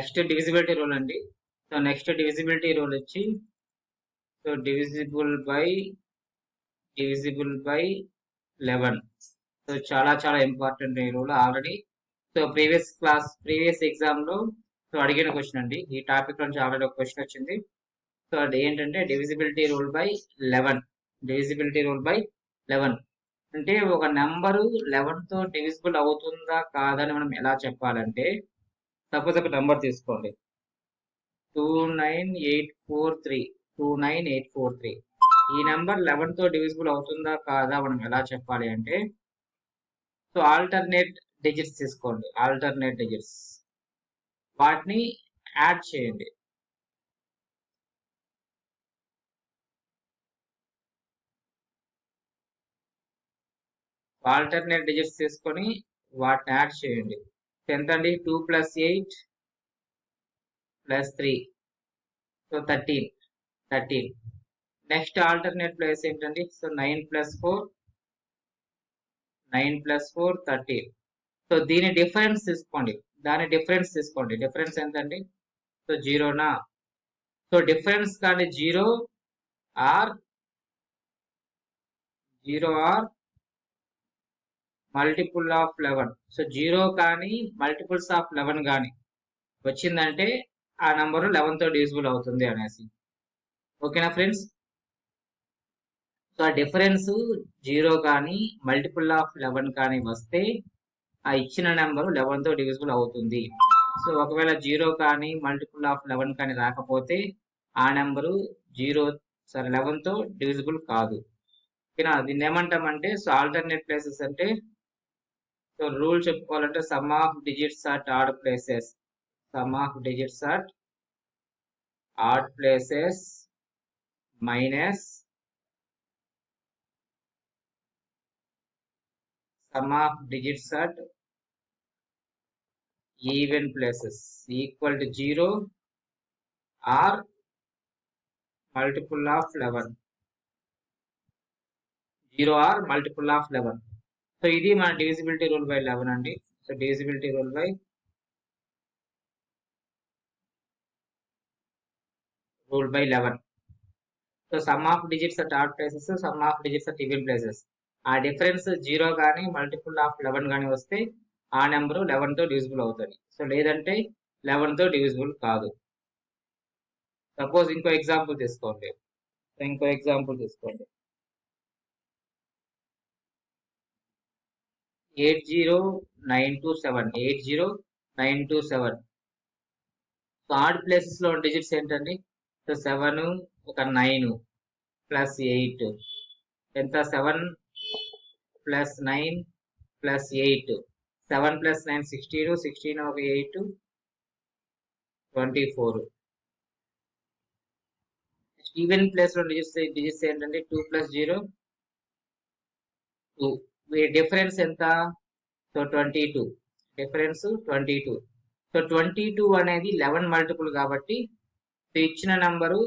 Next divisibility rule అండి. So next divisibility rule వచ్చి so divisible by 11. So చాలా important ఈ rule already. So previous exam లో so అడిగిన క్వశ్చన్ అండి. ఈ టాపిక్ నుంచి ఆల్రెడీ ఒక క్వశ్చన్ వచ్చింది. సో అది ఏంటంటే divisibility rule by 11. Divisibility rule by 11 అంటే ఒక నెంబరు 11 తో డివిజిబుల్ అవుతుందా కాదని మనం ఎలా చెప్పాలంటే, సపోజ్ ఒక నెంబర్ తీసుకోండి 29843. ఈ నెంబర్ 11 తో డివిజిబుల్ అవుతుందా కాదా మనం ఎలా చెప్పాలి అంటే, సో ఆల్టర్నేట్ డిజిట్స్ తీసుకోండి. ఆల్టర్నేట్ డిజిట్స్ వాటిని యాడ్ చేయండి. ఆల్టర్నేట్ డిజిట్స్ తీసుకొని వాటిని యాడ్ చేయండి. ఎంత అండి? 2 + 8 + 3 సో 13. నెక్స్ట్ ఆల్టర్నేట్ ప్లేస్ ఏంటండి? సో 9 + 4 13. సో దీని డిఫరెన్స్ తీసుకోండి. డిఫరెన్స్ ఎంతండి? సో 0నా? సో డిఫరెన్స్ కానీ 0 ఆర్ మల్టిపుల్ ఆఫ్ 11. సో 0 కానీ మల్టిపుల్స్ ఆఫ్ 11 కానీ వచ్చిందంటే ఆ నంబరు 11 తో డివిజిబుల్ అవుతుంది అనేసి. ఓకేనా ఫ్రెండ్స్? సో ఆ డిఫరెన్స్ 0 కానీ మల్టిపుల్ ఆఫ్ 11 కానీ వస్తే ఆ ఇచ్చిన నెంబరు 11 తో డివిజిబుల్ అవుతుంది. సో ఒకవేళ 0 కానీ మల్టిపుల్ ఆఫ్ 11 కానీ రాకపోతే ఆ నెంబరు 11 తో డివిజిబుల్ కాదు. ఓకేనా? దీన్ని ఏమంటామంటే సో ఆల్టర్నేట్ ప్లేసెస్ అంటే, సో రూల్ చెప్పుకోవాలంటే some of digits at odd places minus sum of digits at even places equal to 0 or multiple of 11. 0 or multiple of 11. So ఇది మన డివిజిబిలిటీ రూల్ బై 11 అండి. So divisibility rule by 11. So sum of digits at odd places, sum of digits at even places. ఆ difference 0 కానీ multiple of 11 కానీ వస్తే ఆ number 11 తో divisible అవుతుంది. సో లేదంటే 11 తో డివిజిబుల్ కాదు. సపోజ్ ఇంకో ఎగ్జాంపుల్ తీసుకోండి. 80927. సో ఆడ్ ప్లేసెస్ లో డిజిట్స్ ఏంటండి? సో 7 ఒక 9 ప్లస్ 8 ఎంత? 7 + 9 + 8. 7 + 9 16. 16 ఒక 8 24. ఈవెన్ ప్లేస్ లో డిజిట్స్ ఏంటంటే 2 + 0 2. డిఫరెన్స్ ఎంత? సో 22. డిఫరెన్స్ 22. సో 22 అనేది 11 మల్టిపుల్ కాబట్టి ఇచ్చిన నంబరు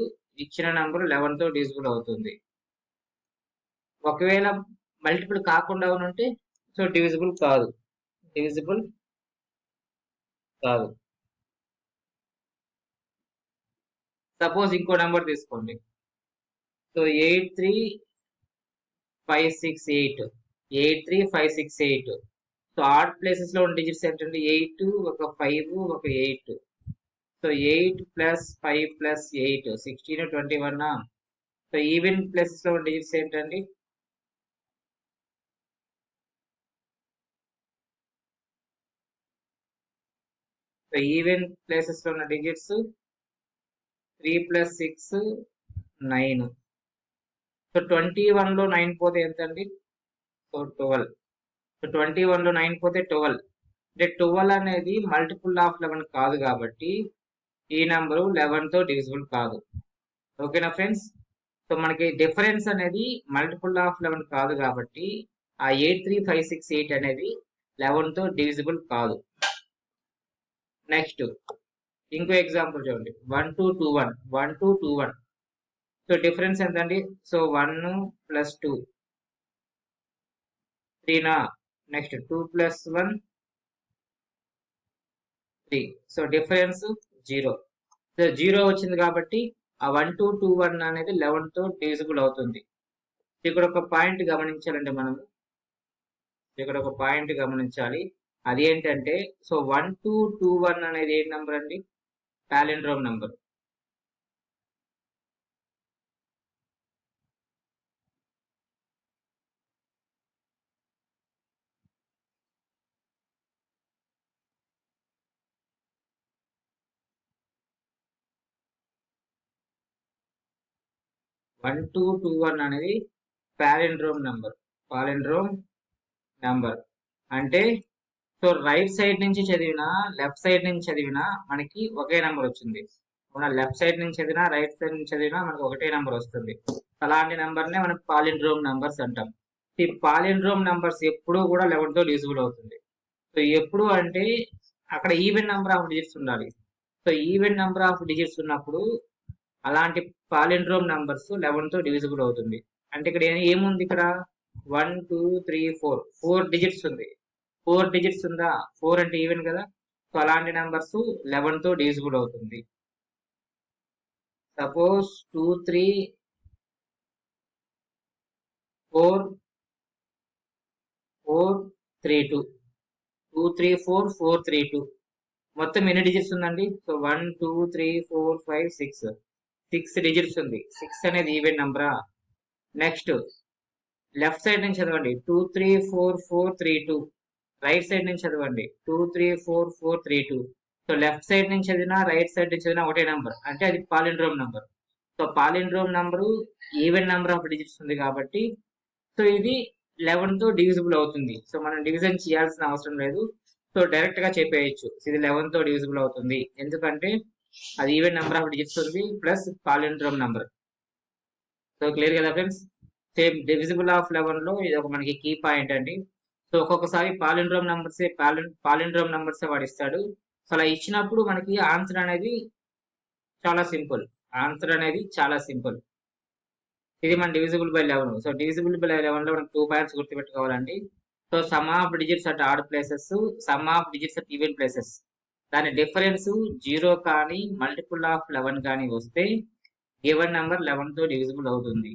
11 తో డివిజిబుల్ అవుతుంది. ఒకవేళ మల్టిపుల్ కాకుండా ఉంటే సో డివిజిబుల్ కాదు. సపోజ్ ఇంకో నెంబర్ తీసుకోండి. సో 83568. సో ఆడ్ ప్లేసెస్ లో ఉన్న డిజిట్స్ ఏంటంటే 8 ఒక 5 ఒక 8. సో 8 + 5 + 8 16 21. సో ఈవెన్ ప్లేసెస్ లో ఉన్న డిజిట్స్ ఏంటండి? సో ఈవెన్ ప్లేసెస్ లో ఉన్న డిజిట్స్ 3 + 6 9. సో 21 లో 9 పోతే ఎంతండి? సో 12. సో 21 లో 9 పోతే 12. అంటే 12 అనేది మల్టిపుల్ ఆఫ్ 11 కాదు కాబట్టి ఈ నెంబరు 11 తో డివిజిబుల్ కాదు. ఓకేనా ఫ్రెండ్స్? సో మనకి డిఫరెన్స్ అనేది మల్టిపుల్ ఆఫ్ 11 కాదు కాబట్టి ఆ 83568 అనేది 11 తో డివిజిబుల్ కాదు. నెక్స్ట్ ఇంకో ఎగ్జాంపుల్ చూడండి. 1221. సో డిఫరెన్స్ ఎంతండి? సో 1 + 2 3నా? Next 2 + 1 3. So difference zero. So zero వచ్చింది కాబట్టి ఆ 1221 అనేది 11తో డివిజిబుల్ అవుతుంది. ఇక్కడ ఒక పాయింట్ గమనించాలండి మనము. ఇక్కడ ఒక పాయింట్ గమనించాలి. అది ఏంటంటే సో 1221 అనేది ఏ నెంబర్ అండి? Palindrome number. 1221 అనేది పాలిండ్రోమ్ నెంబర్. పాలిండ్రోమ్ నెంబర్ అంటే సో రైట్ సైడ్ నుంచి చదివినా లెఫ్ట్ సైడ్ నుంచి చదివినా మనకి ఒకే నెంబర్ వచ్చింది. లెఫ్ట్ సైడ్ నుంచి చదివినా రైట్ సైడ్ నుంచి చదివినా మనకు ఒకటే నెంబర్ వస్తుంది. అలాంటి నెంబర్నే మనం పాలిండ్రోమ్ నెంబర్స్ అంటాం. ఈ పాలిండ్రోమ్ నెంబర్స్ ఎప్పుడూ కూడా 11తో డివిజిబుల్ అవుతుంది. సో ఎప్పుడు అంటే అక్కడ ఈవెన్ నెంబర్ ఆఫ్ డిజిట్స్ ఉండాలి. So even number of digits ఉన్నప్పుడు అలాంటి పాలిండ్రోమ్ నెంబర్స్ 11తో డివిజిబుల్ అవుతుంది. అంటే ఇక్కడ ఏముంది? ఇక్కడ 1 2 3 4 4 డిజిట్స్ ఉంది. 4 డిజిట్స్ ఉందా? 4 అంటే ఈవెన్ కదా. సో అలాంటి నెంబర్స్ 11తో డివిజిబుల్ అవుతుంది. సపోజ్ 2 3 4 4 3 2 2 3 4 4 3 2 మొత్తం ఎన్ని డిజిట్స్ ఉందండి? సో 1 2 3 4 5 6 6 డిజిట్స్ ఉంది. 6 అనేది ఈవెన్ నెంబరా? నెక్స్ట్ లెఫ్ట్ సైడ్ నుంచి చదవండి. 2 3 4 4 3 2 రైట్ సైడ్ నుంచి చదవండి. 2 3 4 4 3 2 సో లెఫ్ట్ సైడ్ నుంచి చదివినా రైట్ సైడ్ నుంచి చదివినా ఒకటే నెంబర్, అంటే అది palindrome number. So palindrome number even number of digits ఉంది కాబట్టి సో ఇది 11తో డివిజిబుల్ అవుతుంది. సో మనం డివిజన్ చేయాల్సిన అవసరం లేదు. సో డైరెక్ట్ గా చెప్పేయచ్చు ఇది 11తో డివిజిబుల్ అవుతుంది, ఎందుకంటే అది ఈవెన్ నెంబర్ ఆఫ్ డిజిట్స్ ఉంది plus palindrome number. So clear కదా ఫ్రెండ్స్? సేమ్ డివిజిబుల్ ఆఫ్ 11 లో ఇది ఒక మనకి కీ పాయింట్ అండి. సో ఒక్కొక్కసారి పాలిండ్రోమ్ నెంబర్సే వాడిస్తాడు. సో అలా ఇచ్చినప్పుడు మనకి ఆన్సర్ అనేది చాలా సింపుల్. ఇది మన divisible by 11. So divisible by 11 లో మనకి 2 పాయింట్స్ గుర్తుపెట్టుకోవాలండి. So sum of digits at odd places, sum of digits at even places. దాని డిఫరెన్స్ 0 కానీ మల్టిపుల్ ఆఫ్ 11 కానీ వస్తే గివెన్ నెంబర్ 11తో డివిజిబుల్ అవుతుంది.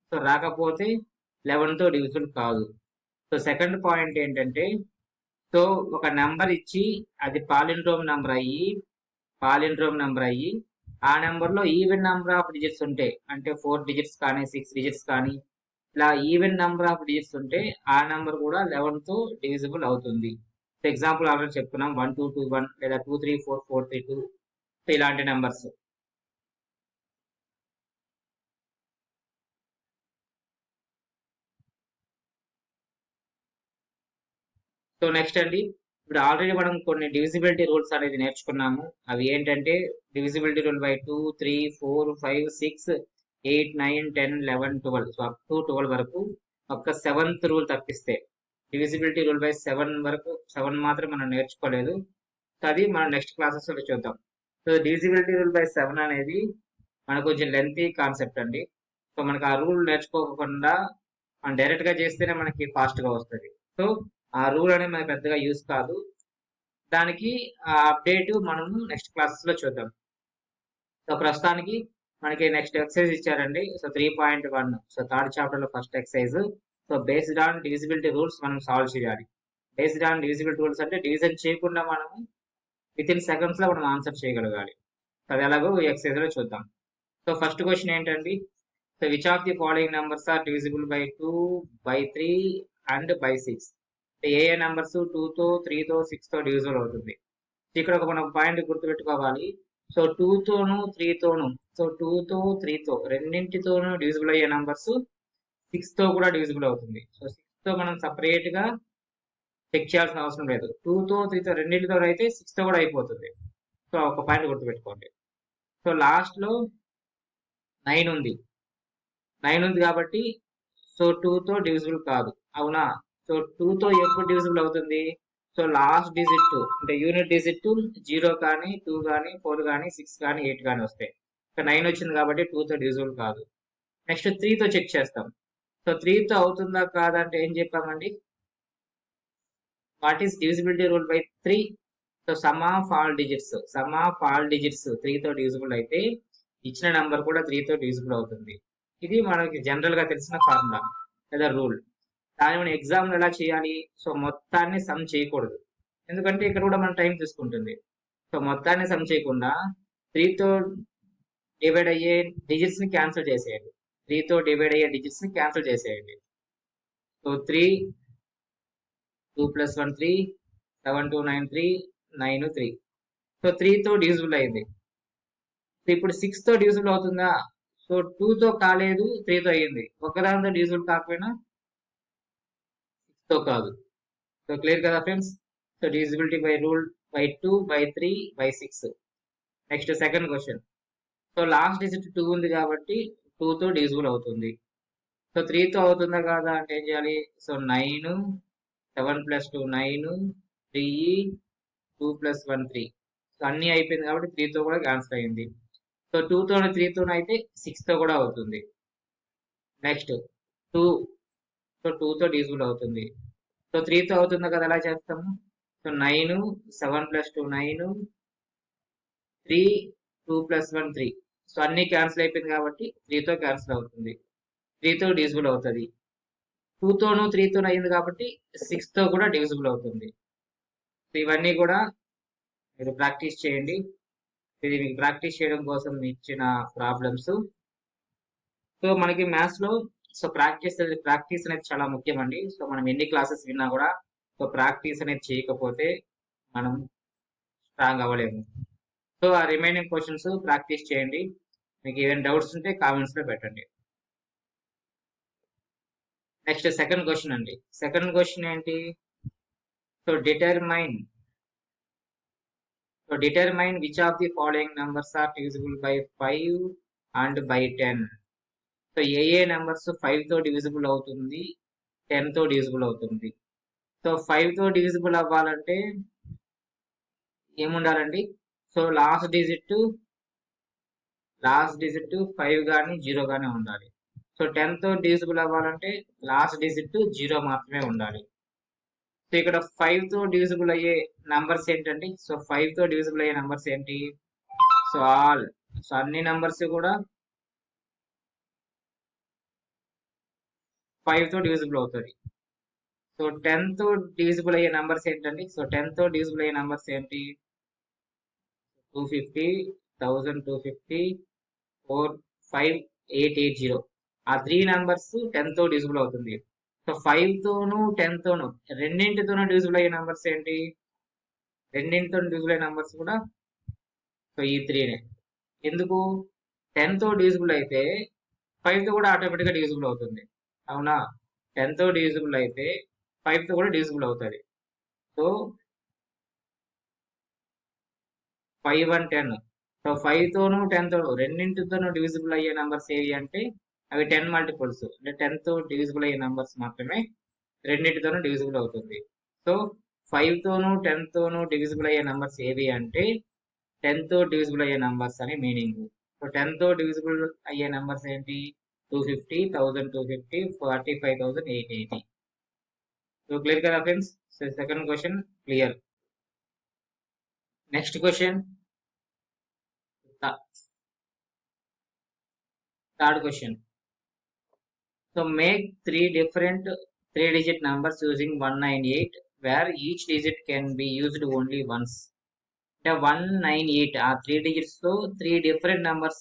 సో రాకపోతే 11తో డివిజిబుల్ కాదు. సో సెకండ్ పాయింట్ ఏంటంటే సో ఒక నెంబర్ ఇచ్చి అది పాలిండ్రోమ్ నెంబర్ అయ్యి ఆ నెంబర్ లో ఈవెన్ నెంబర్ ఆఫ్ డిజిట్స్ ఉంటే, అంటే 4 డిజిట్స్ కానీ 6 డిజిట్స్ కానీ ఇలా ఈవెన్ నెంబర్ ఆఫ్ డిజిట్స్ ఉంటే ఆ నెంబర్ కూడా 11తో డివిజిబుల్ అవుతుంది. సో ఎగ్జాంపుల్ ఆల్రెడీ చెప్పుకున్నాం 1 2 2 1 లేదా 2 3 4 4 3 2 ఇలాంటి నెంబర్స్. సో నెక్స్ట్ అండి, ఇప్పుడు ఆల్రెడీ మనం కొన్ని డివిజిబిలిటీ రూల్స్ అనేది నేర్చుకున్నాము. అవి ఏంటంటే divisibility rule by 2 3 4 5 6 8 9 10 11 12. So up to 12 వరకు. ఒక్క 7th రూల్ తప్పిస్తే డివిజిబిలిటీ రూల్ బై 7 వరకు 7 మాత్రం మనం నేర్చుకోలేదు. సో అది మనం నెక్స్ట్ క్లాసెస్ లో చూద్దాం. సో డివిజిబిలిటీ రూల్ బై 7 అనేది మనకు కొంచెం లెంతీ కాన్సెప్ట్ అండి. సో మనకు ఆ రూల్ నేర్చుకోకుండా మనం డైరెక్ట్ గా చేస్తేనే మనకి ఫాస్ట్ గా వస్తుంది. సో ఆ రూల్ అనేది మనకి పెద్దగా యూస్ కాదు. దానికి ఆ అప్డేట్ మనము నెక్స్ట్ క్లాసెస్ లో చూద్దాం. సో ప్రస్తుతానికి మనకి నెక్స్ట్ ఎక్సర్సైజ్ ఇచ్చారండి. సో 3.1. సో థర్డ్ చాప్టర్ లో first exercise. So based on divisibility rules మనం సాల్వ్ చేయాలి. బేస్డ్ ఆన్ డివిజిబిలిటీ రూల్స్ అంటే డివిజన్ చేయకుండా మనము విత్ ఇన్ సెకండ్స్ లో మనం ఆన్సర్ చేయగలగాలి. అది ఎలాగో ఈ ఎక్సర్సైజ్ లో చూద్దాం. సో ఫస్ట్ క్వశ్చన్ ఏంటండి? So which of the following numbers are divisible by 2 by 3 and by 6? ఏ నెంబర్స్ 2తో 3తో 6తో డివిజిబుల్ అవుతుంది. ఇక్కడ ఒక మనం పాయింట్ గుర్తుపెట్టుకోవాలి. సో 2తోను 3తోను, సో 2తో 3తో రెండింటితోనూ డివిజిబుల్ అయ్యే నెంబర్స్ 6తో కూడా డివిజిబుల్ అవుతుంది. సో 6తో మనం సపరేట్ గా చెక్ చేయాల్సిన అవసరం లేదు. 2తో 3తో రెండింటితో అయితే 6తో కూడా అయిపోతుంది. సో ఒక పాయింట్ గుర్తుపెట్టుకోండి. సో లాస్ట్ లో 9 ఉంది కాబట్టి సో 2తో డివిజిబుల్ కాదు, అవునా? సో 2తో ఎప్పుడు డివిజిబుల్ అవుతుంది? సో లాస్ట్ డిజిట్ అంటే యూనిట్ డిజిట్ 0 కానీ 2 కానీ 4 కానీ 6 కానీ 8 కానీ వస్తాయి. సో 9 వచ్చింది కాబట్టి 2తో డివిజిబుల్ కాదు. నెక్స్ట్ 3తో చెక్ చేస్తాం. సో 3తో అవుతుందా కాదా అంటే ఏం చెప్పామండి? What is divisibility rule by 3? So sum of all digits 3 తో డివిజిబుల్ అయితే ఇచ్చిన నెంబర్ కూడా 3 తో డివిజిబుల్ అవుతుంది. ఇది మనకి జనరల్ గా తెలిసిన ఫార్ములా లేదా రూల్. దాన్ని మనం ఎగ్జామ్ లో ఎలా చేయాలి? సో మొత్తాన్ని సమ్ చేయకూడదు, ఎందుకంటే ఇక్కడ కూడా మన టైం తీసుకుంటుంది. సో మొత్తాన్ని సమ్ చేయకుండా 3 తో డివైడ్ అయ్యే డిజిట్స్ ని క్యాన్సిల్ చేసేయండి. 3 తో డివైడ్ అయ్యే డిజిట్స్ ని క్యాన్సిల్ చేసేయండి. సో 3 2 + 1 3 7 2 9 3 9 3. సో 3 తో డివిజిబుల్ అయింది. సో ఇప్పుడు 6 తో డివిజిబుల్ అవుతుందా? సో 2 తో కాలేదు, 3 తో అయ్యింది. ఒకదానితో డివిజిబుల్ కాకపోయినా 6 తో కాదు. సో క్లియర్ కదా friends? So divisibility by rule by 2 by 3 by 6. Next second question. So last digit 2 ఉంది కాబట్టి 2 తో డివిజిబుల్ అవుతుంది. సో 3 తో అవుతుందా కాదా అంటే ఏం చేయాలి? సో 9 7 + 2 9 3 2 + 1 3. సో అన్ని అయిపోయింది కాబట్టి 3 తో కూడా క్యాన్సిల్ అయింది. సో 2 తో 3 తో అయితే 6 తో కూడా అవుతుంది. నెక్స్ట్ 2. సో 2 తో డివిజిబుల్ అవుతుంది. సో 3 తో అవుతుందా కదా, ఎలా చేస్తాము? సో 9 7 + 2 9 3 2 + 1 3. సో అన్ని క్యాన్సిల్ అయిపోయింది కాబట్టి 3 తో క్యాన్సిల్ అవుతుంది. 3 తో డివిజిబుల్ అవుతుంది. 2 తోను 3 తోను అయింది కాబట్టి 6 తో కూడా డివిజిబుల్ అవుతుంది. సో ఇవన్నీ కూడా మీరు ప్రాక్టీస్ చేయండి. ఇది మీకు ప్రాక్టీస్ చేయడం కోసం ఇచ్చిన ప్రాబ్లమ్స్. సో మనకి మ్యాథ్స్ లో సో ప్రాక్టీస్ అనేది చాలా ముఖ్యం అండి. సో మనం ఎన్ని క్లాసెస్ విన్నా కూడా సో ప్రాక్టీస్ అనేది చేయకపోతే మనం స్ట్రాంగ్ అవ్వలేము. సో ఆ రిమైనింగ్ క్వశ్చన్స్ ప్రాక్టీస్ చేయండి. మీకు ఏదైనా డౌట్స్ ఉంటే కామెంట్స్ లో పెట్టండి. నెక్స్ట్ సెకండ్ క్వశ్చన్ అండి. సెకండ్ క్వశ్చన్ ఏంటి? So determine which of the following numbers are divisible by 5 and by 10. So ఏ నెంబర్స్ 5 తో డివిజిబుల్ అవుతుంది, 10 తో డివిజిబుల్ అవుతుంది. సో 5 తో డివిజిబుల్ అవ్వాలంటే ఏముండాలండి? సో లాస్ట్ డిజిట్ 5 కానీ 0 కానీ ఉండాలి. సో 10 తో డివిజిబుల్ అవ్వాలంటే లాస్ట్ డిజిట్ 0 మాత్రమే ఉండాలి. సో ఇక్కడ 5 తో డివిజిబుల్ అయ్యే నంబర్స్ ఏంటండి? సో 5 తో డివిజిబుల్ అయ్యే నంబర్స్ ఏంటి? So all. సో అన్ని నంబర్స్ కూడా 5 తో డివిజిబుల్ అవుతుంది. సో 10 తో డివిజిబుల్ అయ్యే నంబర్స్ ఏంటండి? సో 10 తో డివిజిబుల్ అయ్యే నంబర్స్ ఏంటి? 250 1250 45880. ఆ 3 నంబర్స్ 10 తో డివిజిబుల్ అవుతుంది. సో 5 తోను 10 తోను రెండింటితోనూ డివిజిబుల్ అయ్యే నంబర్స్ ఏంటి? రెండింటితో డివిజిబుల్ అయ్యే నంబర్స్ కూడా సో ఈ 3నే. ఎందుకు? 10 తో డివిజిబుల్ అయితే 5 తో కూడా ఆటోమేటిక్గా డివిజిబుల్ అవుతుంది, అవునా? 10 తో డివిజిబుల్ అయితే 5 తో కూడా డివిజిబుల్ అవుతుంది. So 5 and 10. సో 5 తోను 10 తోను రెండింటితోనూ డివిజిబుల్ అయ్యే నంబర్స్ ఏవి అంటే అవి 10 మల్టిపుల్స్. అంటే 10 తో డివిజిబుల్ అయ్యే నంబర్స్ మాత్రమే రెండింటితోనూ డివిజిబుల్ అవుతుంది. సో 5 తోను 10 తోను డివిజిబుల్ అయ్యే నంబర్స్ ఏవి అంటే 10 తో డివిజిబుల్ అయ్యే నంబర్స్ అని మీనింగ్. సో 10 తో డివిజిబుల్ అయ్యే నంబర్స్ ఏంటి? 250 1250 45880. సో క్లియర్ కదా friends? So second question clear. Next question, third question. So make 3 different 3-digit numbers using 198 where each digit can be used only once. అంటే 198 ఆ 3 digits తో 3 different numbers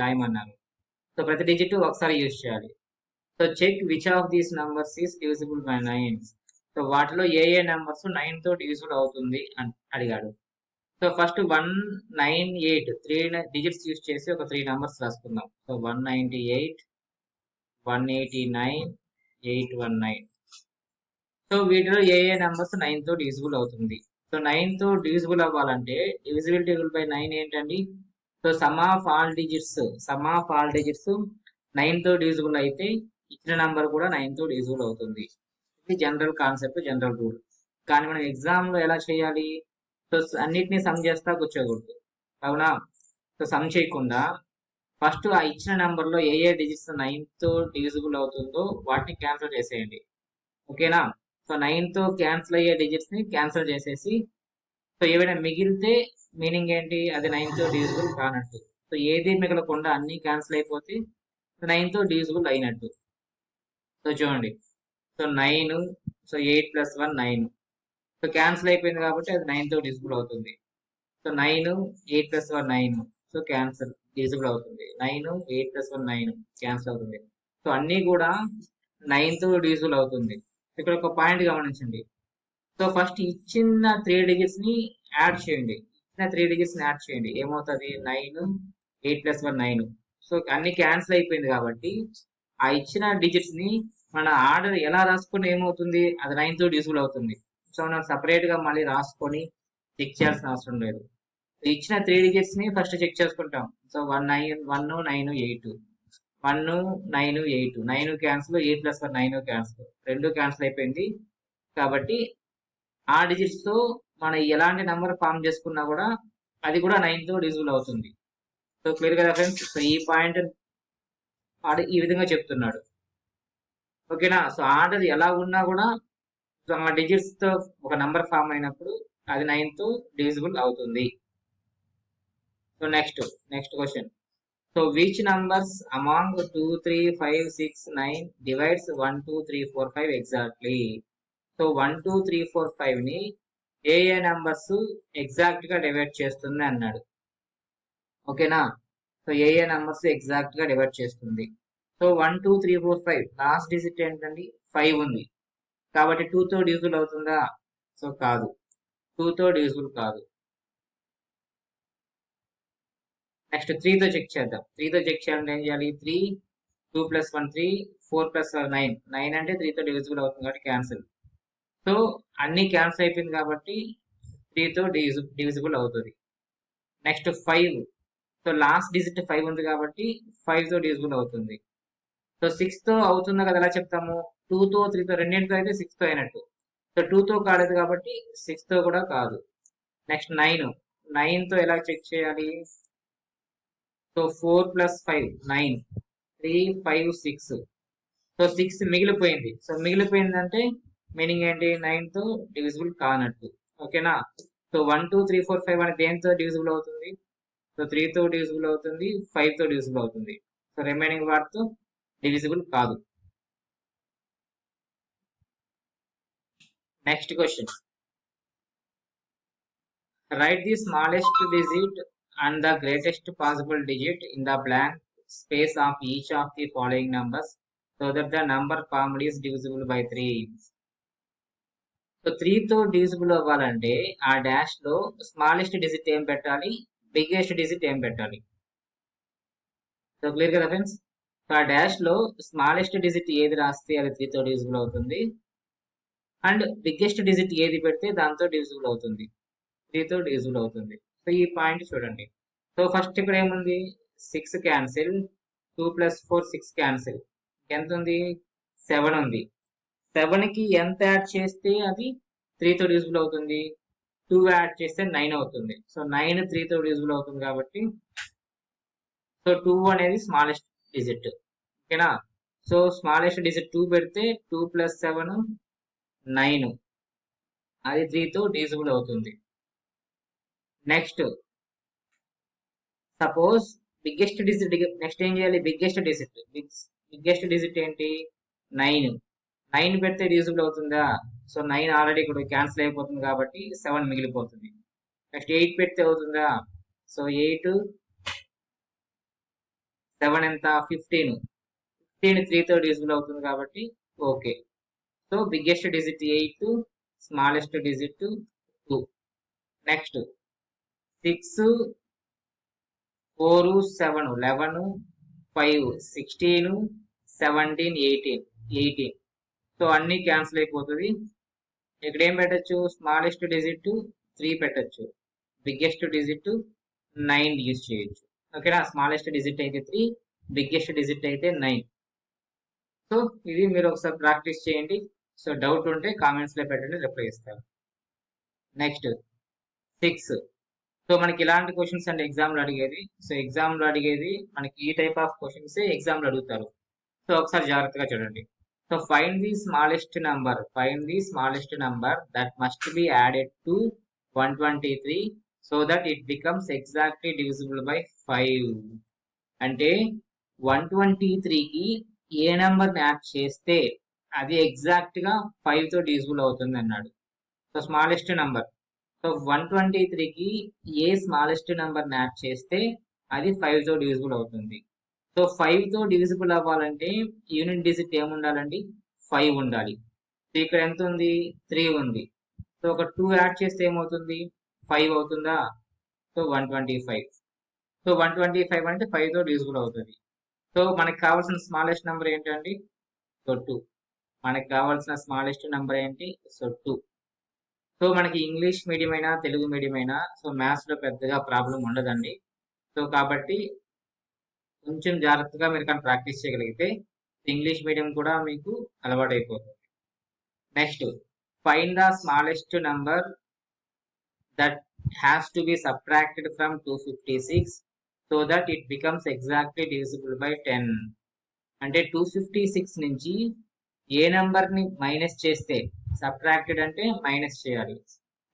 రాయమన్నారు. So ప్రతి digit ఒకసారి use చేయాలి. So check which of these numbers is divisible by 9. So వాటిలో ఏ numbers 9 తో డివిజిబుల్ అవుతుంది అని అడిగాడు. సో ఫస్ట్ 198 3 డిజిట్స్ యూజ్ చేసి ఒక 3 నంబర్స్ రాసుకుందాం. సో 198 189 819. సో వీటిలో ఏ నెంబర్స్ 9 తో డివిజిబుల్ అవుతుంది? సో 9 తో డివిజిబుల్ అవ్వాలంటే డివిజిబిలిటీ రూల్ బై 9 ఏంటండి? So sum of all digits 9 తో డివిజిబుల్ అయితే ఇచ్చిన నంబర్ కూడా 9 తో డివిజిబుల్ అవుతుంది. ఇది జనరల్ కాన్సెప్ట్, జనరల్ రూల్. కానీ మనం ఎగ్జామ్ లో ఎలా చేయాలి? సో అన్నిటినీ సమ్ చేస్తా కూర్చోకూడదు, అవునా? సో సమ్ చేయకుండా ఫస్ట్ ఆ ఇచ్చిన నెంబర్ లో ఏ డిజిట్స్ 9 తో డివిజిబుల్ అవుతుందో వాటిని క్యాన్సిల్ చేసేయండి, ఓకేనా? సో 9 తో క్యాన్సిల్ అయ్యే డిజిట్స్ ని క్యాన్సిల్ చేసేసి సో ఏవైనా మిగిలితే మీనింగ్ ఏంటి, అది 9తో డివిజిబుల్ కానట్టు. సో ఏది మిగలకుండా అన్ని క్యాన్సిల్ అయిపోతే 9తో డివిజిబుల్ అయినట్టు. సో చూడండి, సో 9, సో 8 + 1 9. సో క్యాన్సిల్ అయిపోయింది కాబట్టి అది 9తో డివిజిబుల్ అవుతుంది. సో 9, 8 + 1 9. సో క్యాన్సిల్, డివిజిబుల్ అవుతుంది. 9, 8 + 1 9 క్యాన్సిల్ అవుతుంది. సో అన్నీ కూడా 9తో డివిజిబుల్ అవుతుంది. ఇక్కడ ఒక పాయింట్ గమనించండి. సో ఫస్ట్ ఇచ్చిన 3 డిజిట్స్ ని యాడ్ చేయండి. ఇచ్చిన 3 డిజిట్స్ ని యాడ్ చేయండి. ఏమవుతుంది, 9, 8 + 1 9. సో అన్ని క్యాన్సిల్ అయిపోయింది కాబట్టి ఆ ఇచ్చిన డిజిట్స్ ని మన ఆర్డర్ ఎలా రాసుకుని ఏమవుతుంది, అది 9తో డివిజిబుల్ అవుతుంది. సో మనం సపరేట్ గా మళ్ళీ రాసుకొని చెక్ చేయాల్సిన అవసరం లేదు. ఇచ్చిన 3 డిజిట్స్ ని ఫస్ట్ చెక్ చేసుకుంటాం. సో 1 9 8, 1 9 8, 9 క్యాన్సిల్, 8 + 1 9 క్యాన్సిల్, 2 క్యాన్సిల్ అయిపోయింది. కాబట్టి ఆ డిజిట్స్ తో మనం ఎలాంటి నెంబర్ ఫామ్ చేసుకున్నా కూడా అది కూడా 9తో డివిజిబుల్ అవుతుంది. సో క్లియర్ కదా ఫ్రెండ్స్. సో ఈ పాయింట్ ఈ విధంగా చెప్తున్నాడు. ఓకేనా. సో ఆర్డర్ ఎలా ఉన్నా కూడా సో ఆ డిజిట్స్ తో ఒక నంబర్ ఫామ్ అయినప్పుడు అది 9తో డివిజిబుల్ అవుతుంది. So next question. So which numbers among 2 3 5 6 9 divides 1 2 3 4 5 exactly. So 1 2 3 4 5 ని ఏ నంబర్స్ ఎగ్జాక్ట్ గా డివైడ్ చేస్తుంది అన్నాడు. ఓకేనా. సో ఏ నంబర్స్ ఎగ్జాక్ట్ గా డివైడ్ చేస్తుంది. సో 1 2 3 4 5 లాస్ట్ డిజిట్ ఏంటండి, 5 ఉంది కాబట్టి 2తో డివిజిబుల్ అవుతుందా, సో కాదు, 2తో డివిజిబుల్ కాదు. నెక్స్ట్ 3తో చెక్ చేద్దాం. 3తో చెక్ చేయాలంటే ఏం చేయాలి, 3 2 + 1 3 4 + 1 9. 9 అంటే 3తో డివిజిబుల్ అవుతుంది కాబట్టి క్యాన్సిల్. సో అన్ని క్యాన్సిల్ అయిపోయింది కాబట్టి 3తో డివిజిబుల్ అవుతుంది. నెక్స్ట్ 5. సో లాస్ట్ డిజిట్ 5 ఉంది కాబట్టి 5తో డివిజిబుల్ అవుతుంది. సో 6తో అవుతుందా కదా ఎలా చెప్తాము, 2తో 3తో రెండింటితో అయితే 6తో అయినట్టు. సో 2తో కాలేదు కాబట్టి 6తో కూడా కాదు. నెక్స్ట్ 9తో ఎలా చెక్ చేయాలి, సో 4 + 5 9, 3 5 6. సో 6 మిగిలిపోయింది. సో మిగిలిపోయిందంటే మీనింగ్ ఏంటి, 9తో డివిజిబుల్ కానట్టు. ఓకేనా. సో 1 2 3 4 5 అనేది దేంతో డివిజిబుల్ అవుతుంది, సో 3తో డివిజిబుల్ అవుతుంది, 5తో డివిజిబుల్ అవుతుంది. సో రిమైనింగ్ వాటితో డివిజిబుల్ కాదు. Next question. Right the smallest digit and the greatest possible digit in the blank space of each of the following numbers so that the number formed is divisible by 3. So 3తో divisible అవ్వాలంటే ఆ dash లో smallest digit ఏం పెట్టాలి, biggest digit ఏం పెట్టాలి. So clear కదా friends. So ఆ డాష్ లో స్మాలెస్ట్ డిజిట్ ఏది రాస్తే అది 3తో డివిజిబుల్ అవుతుంది, అండ్ బిగ్గెస్ట్ డిజిట్ ఏది పెడితే దాంతో డివిజిబుల్ అవుతుంది, 3తో డివిజిబుల్ అవుతుంది. సో ఈ పాయింట్ చూడండి. సో ఫస్ట్ ఇక్కడ ఏముంది, 6 క్యాన్సిల్, 2 + 4 6 క్యాన్సిల్, ఎంత ఉంది, 7 ఉంది. 7కి ఎంత యాడ్ చేస్తే అది 3తో డివిజిబుల్ అవుతుంది, 2 యాడ్ చేస్తే 9 అవుతుంది. సో 9 3తో డివిజిబుల్ అవుతుంది కాబట్టి సో 2 అనేది స్మాలెస్ట్ డిజిట్. ఓకేనా. సో స్మాలెస్ట్ డిజిట్ 2 పెడితే 2 + 7 9, అది 3తో డివిజిబుల్ అవుతుంది. Next suppose biggest digit, next ఏం చేయాలి, బిగ్గెస్ట్ డిజిట్ ఏంటి, 9 పెడితే డివిజిబుల్ అవుతుందా, సో 9 ఆల్రెడీ ఇక్కడ క్యాన్సిల్ అయిపోతుంది కాబట్టి 7 మిగిలిపోతుంది. నెక్స్ట్ 8 పెడితే అవుతుందా, సో 8 7 ఎంత, 15 3తో డివిజిబుల్ అవుతుంది కాబట్టి okay. So biggest digit 8, smallest digit 2. Next 6 4 7 11 5 16 17 18. So అన్ని క్యాన్సిల్ అయిపోతుంది. ఇక్కడ ఏం పెట్టచ్చు, స్మాలెస్ట్ డిజిట్ 3 పెట్టచ్చు, బిగ్గెస్ట్ డిజిట్ 9 యూజ్ చేయొచ్చు. ఓకేనా. స్మాలెస్ట్ డిజిట్ అయితే 3, బిగ్గెస్ట్ డిజిట్ అయితే 9. సో ఇది మీరు ఒకసారి ప్రాక్టీస్ చేయండి. సో డౌట్ ఉంటే కామెంట్స్ లో పెట్టండి, రిప్లై ఇస్తాను. నెక్స్ట్ 6. సో మనకి ఇలాంటి క్వశ్చన్స్ అండి ఎగ్జామ్లో అడిగేది. సో ఎగ్జామ్లో అడిగేది మనకి ఈ టైప్ ఆఫ్ క్వశ్చన్స్ ఎగ్జామ్లో అడుగుతారు. సో ఒకసారి జాగ్రత్తగా చూడండి. So find the smallest number that must be added to 123 so that it becomes exactly divisible by 5. అంటే 123కి ఏ నెంబర్ని యాడ్ చేస్తే అది ఎగ్జాక్ట్ గా 5 తో డివిజిబుల్ అవుతుంది అన్నాడు. So smallest number. సో 123కి ఏ స్మాలెస్ట్ నెంబర్ని యాడ్ చేస్తే అది 5 తో డివిజిబుల్ అవుతుంది. సో 5 తో డివిజిబుల్ అవ్వాలంటే యూనిట్ డిజిట్ ఏముండాలండి? 5 ఉండాలి. సో ఇక్కడ ఎంత ఉంది? 3 ఉంది. సో ఒక 2 యాడ్ చేస్తే ఏమవుతుంది? 5 అవుతుందా? సో 125. సో 125 అంటే 5 తో డివిజిబుల్ అవుతుంది. సో మనకి కావాల్సిన స్మాలెస్ట్ నెంబర్ ఏంటండి? సో 2. మనకి కావాల్సిన స్మాలెస్ట్ నెంబర్ ఏంటి? సో 2. సో మనకి ఇంగ్లీష్ మీడియం అయినా తెలుగు మీడియం అయినా సో మ్యాథ్స్ లో పెద్దగా ప్రాబ్లం ఉండదండి. సో కాబట్టి కొంచెం జాగ్రత్తగా మీరు కానీ ప్రాక్టీస్ చేయగలిగితే ఇంగ్లీష్ మీడియం కూడా మీకు అలవాటైపోతుంది. Next, find the smallest number that has to be subtracted from 256 so that it becomes exactly divisible by 10. అంటే 256 నుంచి ఏ నెంబర్ ని మైనస్ చేస్తే, సబ్ట్రాక్టెడ్ అంటే మైనస్ చేయాలి,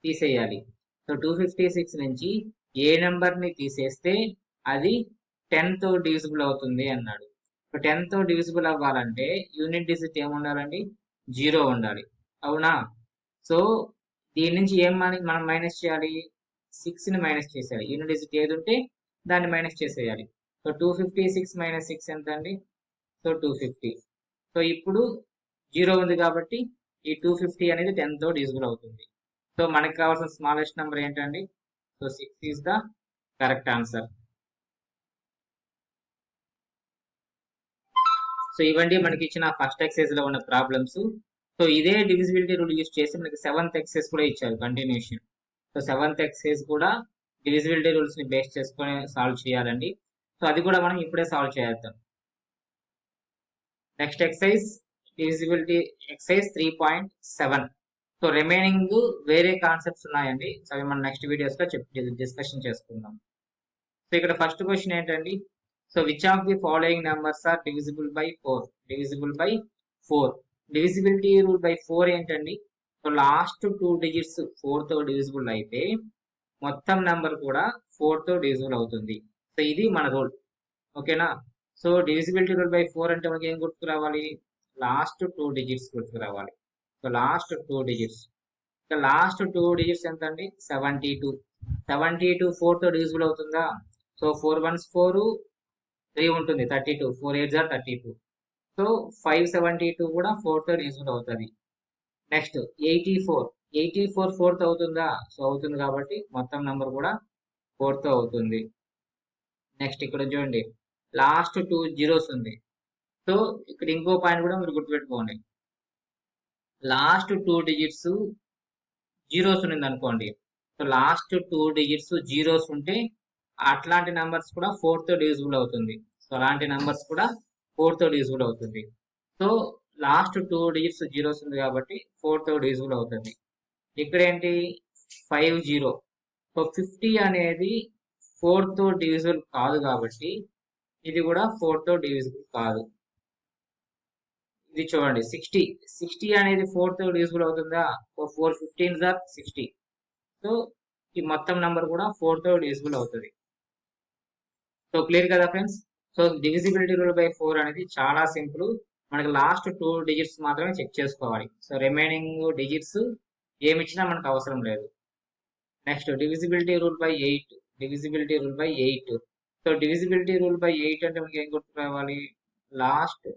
తీసేయాలి. సో 256 నుంచి ఏ నెంబర్ ని తీసేస్తే అది 10 తో డివిజిబుల్ అవుతుంది అన్నాడు. సో 10 తో డివిజిబుల్ అవ్వాలంటే యూనిట్ డిజిట్ ఏముండాలండి? 0 ఉండాలి. అవునా? సో దీని నుంచి ఏం మనం మైనస్ చేయాలి? 6 ని మైనస్ చేసేయాలి. యూనిట్ డిజిట్ ఏది ఉంటే దాన్ని మైనస్ చేసేయాలి. సో 256 మైనస్ 6 ఎంత అండి? సో 250. సో ఇప్పుడు 0 ఉంది కాబట్టి ఈ 250 అనేది 10 తో డివిజిబుల్ అవుతుంది. సో మనకి కావాల్సిన స్మాలెస్ట్ నెంబర్ ఏంటండి? So 6 is the correct answer. So ఇవండి మనకి ఇచ్చిన ఫస్ట్ ఎక్సైజ్ లో ఉన్న ప్రాబ్లమ్స్. సో ఇదే డివిజిబిలిటీ రూల్ యూజ్ చేసి మనకి 7th ఎక్సైజ్ కూడా ఇచ్చారు కంటిన్యూషన్. సో 7th ఎక్సైజ్ కూడా డివిజిబిలిటీ రూల్స్ ని బేస్ చేసుకొని సాల్వ్ చేయాలండి. సో అది కూడా మనం ఇప్పుడే సాల్వ్ చేద్దాం. Next exercise divisibility exercise 3.7. So remaining వేరే కాన్సెప్ట్స్ ఉన్నాయండి. సో అవి మనం నెక్స్ట్ వీడియోస్ లో డిస్కషన్ చేసుకుందాం. సో ఇక్కడ ఫస్ట్ క్వశ్చన్ ఏంటండి? So which of the following numbers are divisible by 4? Divisible by 4. Divisibility rule by 4 ఏంటండి? సో లాస్ట్ 2 డిజిట్స్ 4 తో డివిజిబుల్ అయితే మొత్తం నెంబర్ కూడా 4 తో డివిజిబుల్ అవుతుంది. సో ఇది మన రూల్. ఓకేనా? సో డివిజిబిలిటీ రూల్ బై 4 అంటే మనకి ఏం గుర్తుకు రావాలి? లాస్ట్ 2 డిజిట్స్ గుర్తుకు రావాలి. So last 2 digits. So last 2 digits ఎంత అండి? 72. 72 4 తో డివిజిబుల్ అవుతుందా? సో 4 1s 4, 3 ఉంటుంది, 32. 4 8s are 32. సో 572 కూడా 4 తో డివిజిబుల్ అవుతుంది. నెక్స్ట్ 84. 84 4th అవుతుందా? సో అవుతుంది కాబట్టి మొత్తం నెంబర్ కూడా 4 తో అవుతుంది. నెక్స్ట్ ఇక్కడ చూడండి, లాస్ట్ 2 జీరోస్ ఉంది. సో ఇక్కడ ఇంకో పాయింట్ కూడా మీరు గుర్తుపెట్టుకోండి. లాస్ట్ 2 డిజిట్స్ జీరోస్ ఉంది అనుకోండి. సో లాస్ట్ 2 డిజిట్స్ జీరోస్ ఉంటే అట్లాంటి నెంబర్స్ కూడా 4 తో డివిజిబుల్ అవుతుంది. సో అలాంటి నెంబర్స్ కూడా 4 తో డివిజిబుల్ అవుతుంది. సో లాస్ట్ 2 డిజిట్స్ జీరోస్ ఉంది కాబట్టి 4 తో డివిజిబుల్ అవుతుంది. ఇక్కడ ఏంటి? 50. సో 50 అనేది 4 తో డివిజిబుల్ కాదు కాబట్టి ఇది కూడా 4 తో డివిజిబుల్ కాదు. ఇది చూడండి 60. 60 అనేది 4 తో డివిజిబుల్ అవుతుందా? 4 15s are 60. సో ఈ మొత్తం నెంబర్ కూడా 4 తో డివిజిబుల్ అవుతుంది. సో క్లియర్ కదా friends? So divisibility rule by 4 అనేది చాలా సింపుల్. మనకి లాస్ట్ 2 డిజిట్స్ మాత్రమే చెక్ చేసుకోవాలి. సో రిమైనింగ్ డిజిట్స్ ఏమి ఇచ్చినా మనకు అవసరం లేదు. Next divisibility rule by 8. Divisibility rule by 8. So divisibility rule by 8 అంటే మనకి ఏం గుర్తు రావాలి? Last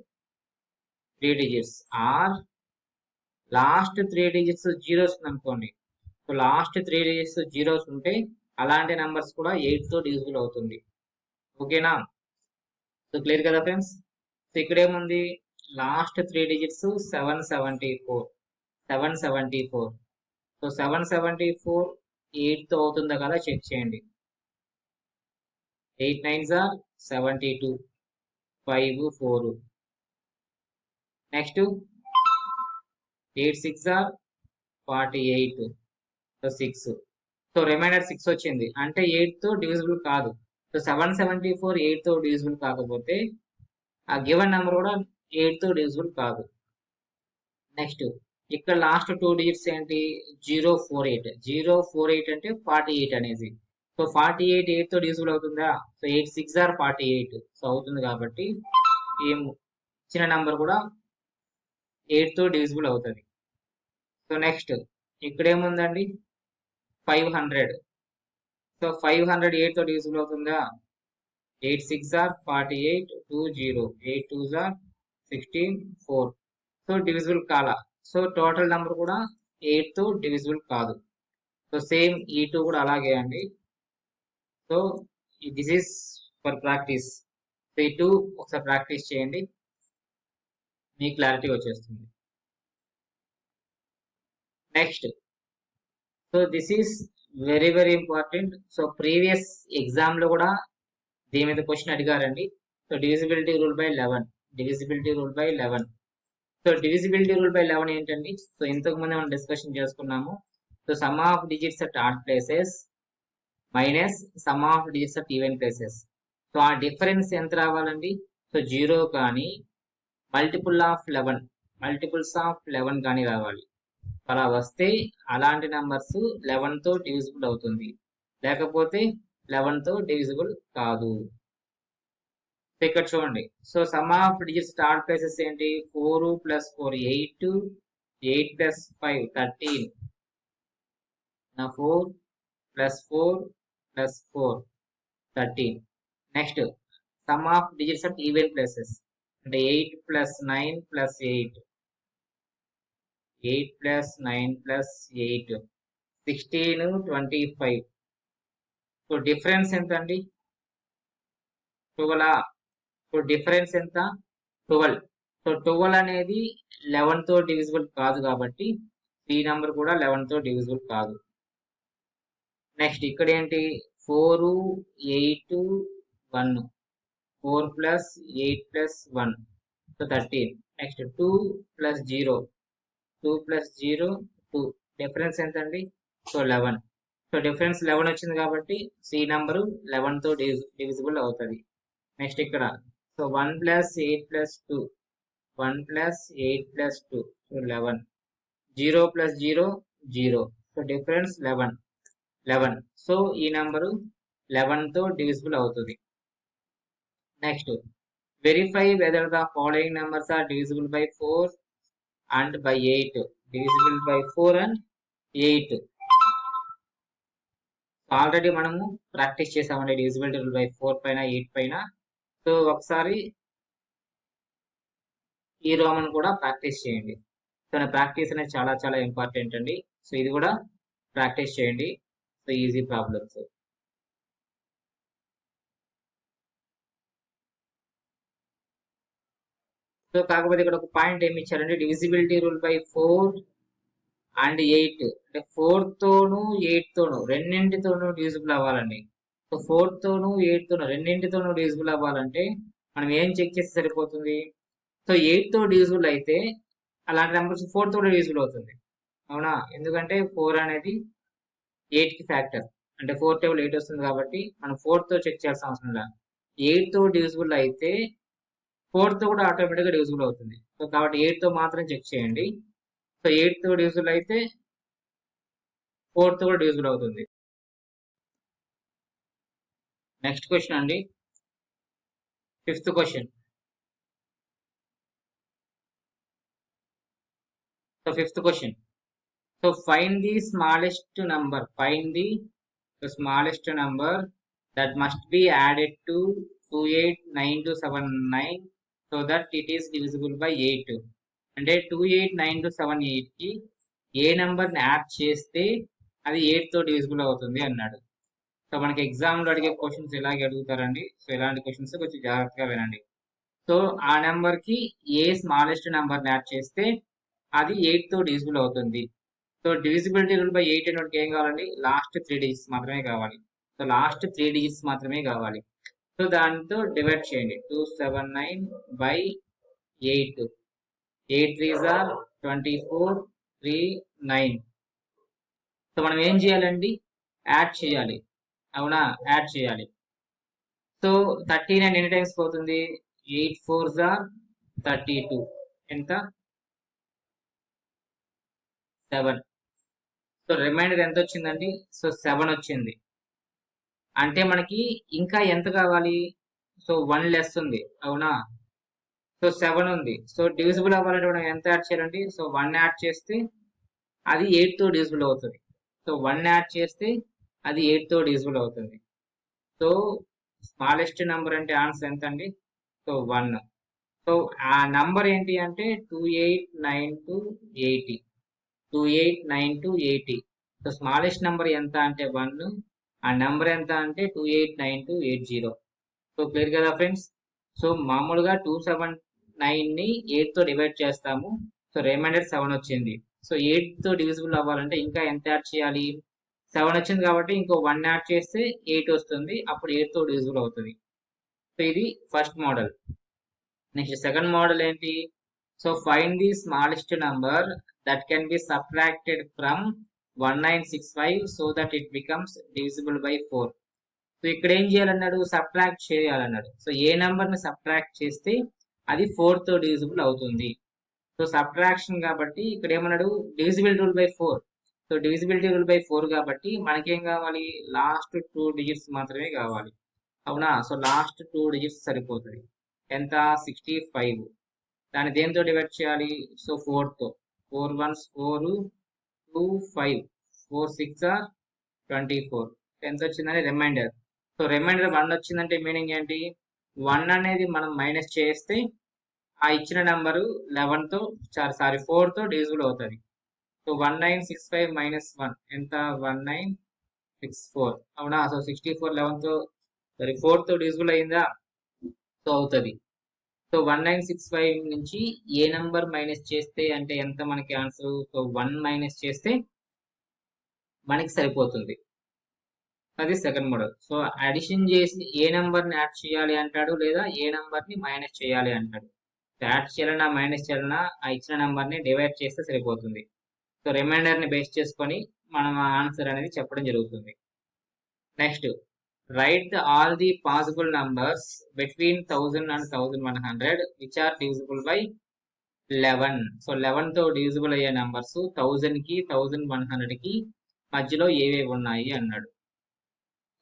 3 digits or last 3 digits zeros అనుకోండి. సో లాస్ట్ 3 డిజిట్స్ జీరోస్ ఉంటే అలాంటి నెంబర్స్ కూడా 8 తో డివిజిబుల్ అవుతుంది. ఓకేనా? సో క్లియర్ కదా ఫ్రెండ్స్? సో ఇక్కడ ఏముంది? Last 3 digits 774. 774. సో 774 8 తో అవుతుందా కదా చెక్ చేయండి. 8 9s are 72. 5 4. Next 8 6 are 48. So 6. So remainder 6 వచ్చింది అంటే 8 తో డివిజిబుల్ కాదు. సో 774 8 తో డివిజిబుల్ కాకపోతే ఆ గివెన్ నెంబర్ కూడా 8 తో డివిజిబుల్ కాదు. నెక్స్ట్ ఇక్కడ లాస్ట్ 2 డిజిట్స్ ఏంటి 048. 048 అంటే 48 అనేది. సో 48 8 తో డివిజిబుల్ అవుతుందా? So 8 6 are 48. సో అవుతుంది కాబట్టి ఈ చిన్న నంబర్ కూడా 8 తో డివిజిబుల్ అవుతుంది. సో నెక్స్ట్ ఇక్కడ ఏముందండి 500. సో 500 8 తో డివిజిబుల్ అవుతుందా? 8 6 ఆర్ 48 2 0 8 2 ఆర్ 16 4. సో డివిజిబుల్ కాలా. సో టోటల్ నెంబర్ కూడా 8 తో డివిజిబుల్ కాదు. సో సేమ్ ఈ 2 కూడా అలాగే అండి. So this is for practice. So ఈ 2 ఒకసారి ప్రాక్టీస్ చేయండి, మీ క్లారిటీ వచ్చేస్తుంది. Next so this is very very important. So previous exam లో కూడా దీని మీద క్వశ్చన్ అడిగారండి. So divisibility rule by 11. Divisibility rule by 11. So divisibility rule by 11 ఏంటండి? సో ఇంతకు ముందు మనం డిస్కషన్ చేసుకున్నాము. So sum of digits at odd places minus sum of digits at even places. So ఆ డిఫరెన్స్ ఎంత రావాలండి? సో 0 కానీ మల్టిపుల్ ఆఫ్ 11 మల్టిపుల్స్ ఆఫ్ 11 కానీ రావాలి. అలా వస్తే అలాంటి నెంబర్స్ 11 తో డివిజిబుల్ అవుతుంది, లేకపోతే 11 తో డివిజిబుల్ కాదు. ఇక్కడ చూడండి. So sum of digits third places ఏంటి 4 + 4 8, 8 + 5 13, 4 + 4 + 4 13. Next some of digits at even places అంటే 8 + 9 + 8, 8 + 9 + 8 16 25. సో డిఫరెన్స్ ఎంత అండి 12. సో డిఫరెన్స్ ఎంత 12. సో 12 అనేది 11 తో డివిజిబుల్ కాదు కాబట్టి ఈ నెంబర్ కూడా 11 తో డివిజిబుల్ కాదు. నెక్స్ట్ ఇక్కడ ఏంటి 4 8 1, 4 + 8 + 1 సో 13. నెక్స్ట్ 2 + 0, 2 + 0 2. డిఫరెన్స్ ఎంత అండి? సో 11. సో డిఫరెన్స్ 11 వచ్చింది కాబట్టి సి నెంబరు 11 తో డివిజిబుల్ అవుతుంది. నెక్స్ట్ ఇక్కడ so 1 + 8 + 2, 1 + 8 + 2 so 11. 0 + 0 0. So difference 11. So ఈ నెంబరు 11 తో డివిజిబుల్ అవుతుంది. Next verify whether the following numbers are divisible by 4 and by 8. Divisible by 4 and 8. Already మనము ప్రాక్టీస్ చేసామండి డివిజిబిలిటీ రూల్ బై 4 పైన 8 పైన. సో ఒకసారి ఈ రోమన్ కూడా ప్రాక్టీస్ చేయండి. సో ప్రాక్టీస్ అనేది చాలా చాలా ఇంపార్టెంట్ అండి. సో ఇది కూడా ప్రాక్టీస్ చేయండి. So easy problems. సో కాకపోతే ఇక్కడ ఒక పాయింట్ ఏమి ఇచ్చారంటే డివిజిబిలిటీ రూల్ బై 4 and 8 అంటే 4 తోను 8 తోను రెండింటితోనూ డివిజిబుల్ అవ్వాలండి. సో 4 తోను 8 తోను రెండింటితోనూ డివిజిబుల్ అవ్వాలంటే మనం ఏం చెక్ చేస్తే సరిపోతుంది? సో 8 తో డివిజిబుల్ అయితే అలాంటి నెంబర్స్ 4 తో డివిజిబుల్ అవుతుంది, అవునా? ఎందుకంటే 4 అనేది 8 కి ఫ్యాక్టర్, అంటే 4 టేబుల్ 8 వస్తుంది కాబట్టి మనం 4 తో చెక్ చేయాల్సిన అవసరం లేదు. 8 తో డివిజిబుల్ అయితే 4 తో కూడా ఆటోమేటిక్గా డివిజిబుల్ అవుతుంది. సో కాబట్టి 8 తో మాత్రం చెక్ చేయండి. సో 8 తో డివిజిబుల్ అయితే 4 తో కూడా డివిజిబుల్ అవుతుంది. నెక్స్ట్ క్వశ్చన్ అండి, 5th question. So 5th question. So find the smallest number. Find the smallest number that must be added to 289279 so that it is divisible by 8. అంటే 289278 కి ఏ number ని add చేస్తే అది 8 తో డివిజిబుల్ అవుతుంది అన్నాడు. సో మనకి ఎగ్జామ్ లో అడిగే క్వశ్చన్స్ ఇలాగే అడుగుతారండి. సో ఇలాంటి క్వశ్చన్స్ కొంచెం జాగ్రత్తగా వినండి. సో ఆ నెంబర్ కి ఏ స్మాలెస్ట్ నెంబర్ ని యాడ్ చేస్తే అది 8 తో డివిజిబుల్ అవుతుంది. సో డివిజిబిలిటీ రూల్ బై 8 అనేటికి ఏం కావాలండి? లాస్ట్ 3 డిజిట్స్ మాత్రమే కావాలి. సో లాస్ట్ 3 డిజిట్స్ మాత్రమే కావాలి. సో దాంతో డివైడ్ చేయండి. 279 by 8. 8 3s are 24, 3 9. సో మనం ఏం చేయాలండి? యాడ్ చేయాలి, అవునా? యాడ్ చేయాలి. సో 39 ఎన్ని టైమ్స్ పోతుంది? 8 4s are 32. ఎంత? 7. సో రిమైండర్ ఎంత వచ్చిందండి? సో 7 వచ్చింది. అంటే మనకి ఇంకా ఎంత కావాలి? సో 1 లెస్ ఉంది, అవునా? సో 7 ఉంది. సో డివిజిబుల్ అవ్వాలంటే మనం ఎంత యాడ్ చేయాలండి? సో 1 యాడ్ చేస్తే అది 8 తో డివిజిబుల్ అవుతుంది. సో 1 యాడ్ చేస్తే అది 8 తో డివిజిబుల్ అవుతుంది. సో స్మాలెస్ట్ నెంబర్ అంటే ఆన్సర్ ఎంత అండి? సో 1. సో ఆ నంబర్ ఏంటి అంటే 289280. 289280. సో స్మాలెస్ట్ నెంబర్ ఎంత అంటే 1. ఆ నెంబర్ ఎంత అంటే 289280. సో క్లియర్ కదా ఫ్రెండ్స్? సో మామూలుగా 279 ని 8 తో డివైడ్ చేస్తాము. సో రిమైండర్ 7 వచ్చింది. సో 8 తో డివిజిబుల్ అవ్వాలంటే ఇంకా ఎంత యాడ్ చేయాలి? 7 వచ్చింది కాబట్టి ఇంకో 1 యాడ్ చేస్తే 8 వస్తుంది. అప్పుడు 8 తో డివిజిబుల్ అవుతుంది. సో ఇది first model. Next second model ఏంటి? So find the smallest number that can be subtracted from 1965 so that it becomes divisible by 4. So ఇక్కడ ఏం చేయాలన్నాడు? సబ్ట్రాక్ట్ చేయాలన్నాడు. సో ఏ నెంబర్ ని సబ్ట్రాక్ట్ చేస్తే అది 4 తో డివిజిబుల్ అవుతుంది. సో సబ్ట్రాక్షన్ కాబట్టి ఇక్కడ ఏమన్నాడు? Divisibility rule by 4. So divisibility rule by 4 కాబట్టి మనకేం కావాలి? లాస్ట్ 2 డిజిట్స్ మాత్రమే కావాలి, అవునా? సో లాస్ట్ 2 డిజిట్స్ సరిపోతుంది. ఎంత? 65. దాన్ని దేంతో డివైడ్ చేయాలి? సో 4 తో. 4 1s 4, 2 5, 4 6 are 24. ఎంత వచ్చిందని రిమైండర్. సో రిమైండర్ 1 వచ్చిందంటే మీనింగ్ ఏంటి? 1 అనేది మనం మైనస్ చేస్తే ఆ ఇచ్చిన నెంబరు 11 తో 4 తో డివిజిబుల్ అవుతుంది. సో 1965 మైనస్ 1 ఎంత? 1964, అవునా? సో 64 11 తో 4 తో డివిజిబుల్ అయిందా? సో అవుతుంది. సో 1965 నుంచి ఏ నెంబర్ మైనస్ చేస్తే అంటే ఎంత మనకి ఆన్సర్? సో 1 మైనస్ చేస్తే మనకి సరిపోతుంది. అది సెకండ్ మోడల్. సో అడిషన్ చేసి ఏ నెంబర్ని యాడ్ చేయాలి అంటాడు, లేదా ఏ నెంబర్ని మైనస్ చేయాలి అంటాడు. యాడ్ చేయాలన్నా మైనస్ చేయాలన్నా ఆ ఇచ్చిన నెంబర్ని డివైడ్ చేస్తే సరిపోతుంది. సో రిమైండర్ని బేస్ చేసుకొని మనం ఆన్సర్ అనేది చెప్పడం జరుగుతుంది. Next, write all the possible numbers between 1000 and 1100 which are divisible by 11. So 11 తో డివిజిబుల్ అయ్యే నంబర్స్ 1000 కి 1100 కి మధ్యలో ఏవేవి ఉన్నాయి అన్నాడు.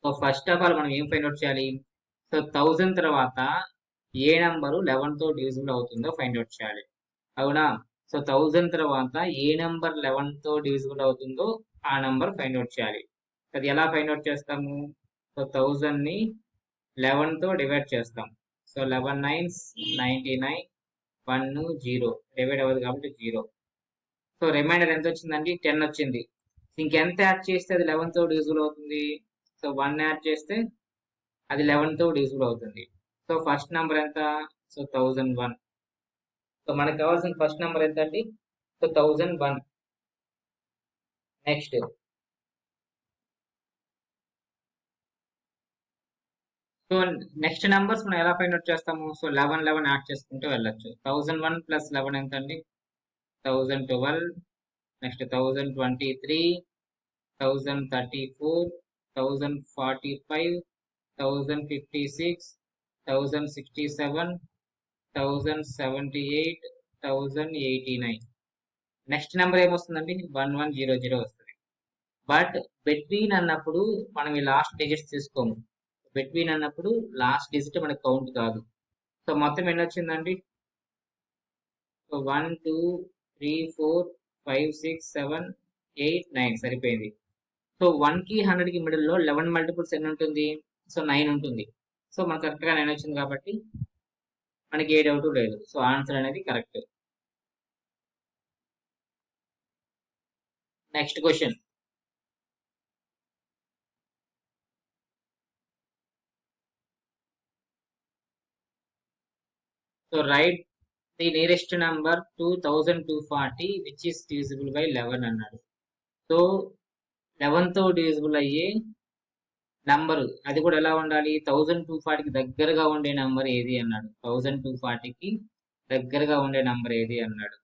సో ఫస్ట్ ఆఫ్ ఆల్ మనం ఏం ఫైండ్ అవుట్ చేయాలి? సో 1000 తర్వాత ఏ నెంబరు 11 తో డివిజిబుల్ అవుతుందో ఫైండ్ అవుట్ చేయాలి, అవునా? సో 1000 తర్వాత ఏ నెంబర్ 11 తో డివిజిబుల్ అవుతుందో ఆ నెంబర్ ఫైండ్ అవుట్ చేయాలి. అది ఎలా ఫైండ్ అవుట్ చేస్తాము? సో 1000 ని 11 తో డివైడ్ చేస్తాం. సో 11 9s 99, 1 0 డివైడ్ అవ్వదు కాబట్టి 0. సో రిమైండర్ ఎంత వచ్చిందండి? 10 వచ్చింది. ఇంకెంత యాడ్ చేస్తే అది 11 తో డివిజిబుల్ అవుతుంది? సో 1 యాడ్ చేస్తే అది 11 తో డివిజిబుల్ అవుతుంది. సో ఫస్ట్ నెంబర్ ఎంత? సో 1001. సో మనకు కావాల్సిన ఫస్ట్ నెంబర్ ఎంత అండి? So 1001. Next, so next numbers మనం ఎలా ఫైండ్ అవుట్ చేస్తాము? సో 11 11 యాడ్ చేసుకుంటూ వెళ్ళొచ్చు. 1001 ప్లస్ 11 ఎంత అండి? 1012. నెక్స్ట్ 1023, 1034, 1045, 1056, 1067, 1078, 1089. Next number ఏమొస్తుందండి? 1100 వస్తుంది. బట్ బిట్వీన్ అన్నప్పుడు మనం ఈ లాస్ట్ డిజిట్స్ తీసుకోము. బిట్వీన్ అన్నప్పుడు లాస్ట్ డిజిట్ మనకు కౌంట్ కాదు. సో మొత్తం ఎన్ని వచ్చిందండి? సో 1 2 3 4 5 6 7 8 9 సరిపోయింది. సో 1 కి 100 కి మిడిల్ లో 11 మల్టిపుల్స్ ఎన్ని ఉంటుంది? సో 9 ఉంటుంది. సో మనకు కరెక్ట్ గా 9 వచ్చింది కాబట్టి మనకి ఏ డౌట్ లేదు. సో ఆన్సర్ అనేది correct. Next question. So right the nearest number 2240 which is divisible by 11 అన్నాడు. సో 11 తో డివిజిబుల్ అయ్యే నంబర్ అది కూడా ఎలా ఉండాలి? 1240కి దగ్గరగా ఉండే నంబర్ ఏది అన్నాడు. 1240కి దగ్గరగా ఉండే నంబర్ ఏది అన్నాడు.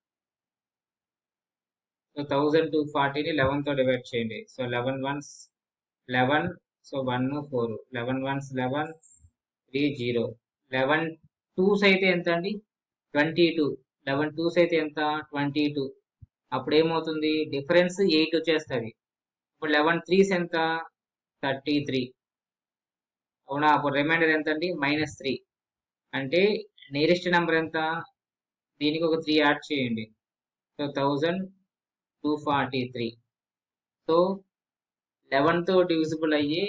సో 1240ని 11 తో డివైడ్ చేయండి. So 11 1s 11, so 1 4, 11 1s 11, 3 0. 11 2s అయితే ఎంత అండి? 22. 11 2s అయితే ఎంత? 22. అప్పుడు ఏమవుతుంది, డిఫరెన్స్ 8 వచ్చేస్తుంది. ఇప్పుడు 11 3 ఎంత, 33. అవునా, అప్పుడు రిమైండర్ ఎంత అండి, -3. అంటే నియరెస్ట్ నెంబర్ ఎంత, దీనికి ఒక 3 యాడ్ చేయండి. సో 1243. సో 11తో డివిజిబుల్ అయ్యే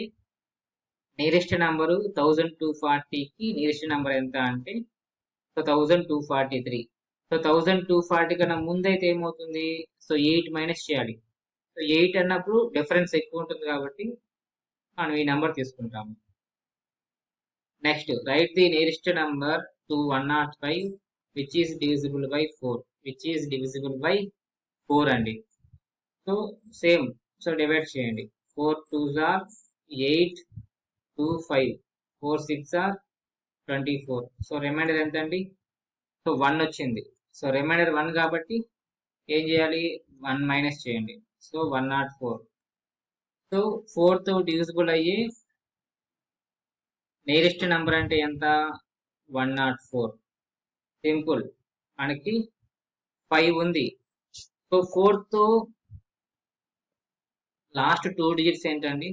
నియరెస్ట్ నెంబరు 1240కి నియరెస్ట్ నెంబర్ ఎంత అంటే సో 1243. సో 1240 కన్నా ముందు అయితే ఏమవుతుంది, సో 8 మైనస్ చేయాలి. సో 8 అన్నప్పుడు డిఫరెన్స్ ఎక్కువ ఉంటుంది కాబట్టి మనం ఈ నెంబర్ తీసుకుంటాము. Next right the nearest number to 105 which is divisible by 4. Which is divisible by 4 అండి. సో సేమ్, సో డివైడ్ చేయండి. 4 2s are 8, 2 5, 4 6 are 24. So remainder ఎంత అండి, సో 1 వచ్చింది. సో రిమైండర్ 1 కాబట్టి ఏం చేయాలి, 1 మైనస్ చేయండి. సో 104. సో 4తో డివిజిబుల్ అయ్యి నియరెస్ట్ నెంబర్ అంటే ఎంత, 104. సింపుల్, మనకి 5 ఉంది. సో 4తో లాస్ట్ 2 డిజిట్స్ ఏంటండి,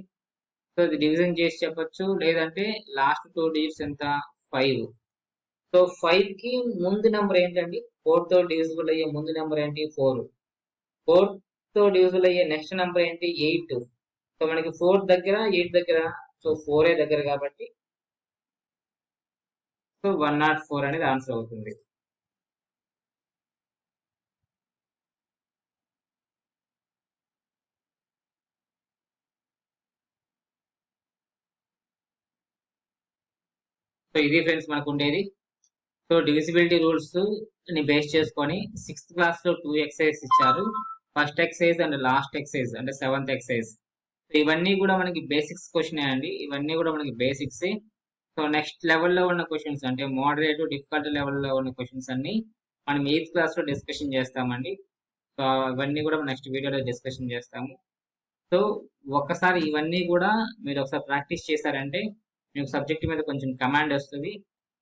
సో ఇది డివిజన్ చేసి చెప్పొచ్చు, లేదంటే లాస్ట్ 2 డిజిట్స్ ఎంత, 5. సో 5కి ముందు నెంబర్ ఏంటండి, 4తో డివిజిబుల్ అయ్యే ముందు నెంబర్ ఏంటి, 4. 4తో డివిజిబుల్ అయ్యే నెక్స్ట్ నెంబర్ ఏంటి, 8. సో మనకి 4 దగ్గర 8 దగ్గర, సో 4 దగ్గర కాబట్టి సో 104 అనేది ఆన్సర్ అవుతుంది. సో ఇది ఫ్రెండ్స్ మనకు ఉండేది. సో డివిజిబిలిటీ రూల్స్ ని బేస్ చేసుకొని 6th క్లాస్ లో 2 ఎక్సైజ్ ఇచ్చారు. First exercise and last exercise అంటే 7th ఎక్సైజ్. ఇవన్నీ కూడా మనకి బేసిక్స్ క్వశ్చన్ అండి, ఇవన్నీ కూడా మనకి బేసిక్స్. సో నెక్స్ట్ లెవెల్లో ఉన్న క్వశ్చన్స్ అంటే మోడరేట్ డిఫికల్ట్ లెవెల్లో ఉన్న క్వశ్చన్స్ అన్ని మనం 8th క్లాస్ లో డిస్కషన్ చేస్తామండి. సో ఇవన్నీ కూడా నెక్స్ట్ వీడియోలో డిస్కషన్ చేస్తాము. సో ఒక్కసారి ఇవన్నీ కూడా మీరు ఒకసారి ప్రాక్టీస్ చేశారంటే మీకు సబ్జెక్ట్ మీద కొంచెం కమాండ్ వస్తుంది.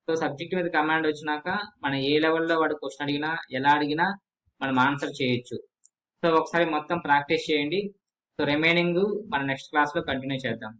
సో సబ్జెక్ట్ మీద కమాండ్ వచ్చినాక మనం ఏ లెవెల్లో వాడు క్వశ్చన్ అడిగినా ఎలా అడిగినా మనం ఆన్సర్ చేయొచ్చు. సో ఒకసారి మొత్తం ప్రాక్టీస్ చేయండి. సో రిమైనింగ్ మనం నెక్స్ట్ క్లాస్లో కంటిన్యూ చేద్దాం.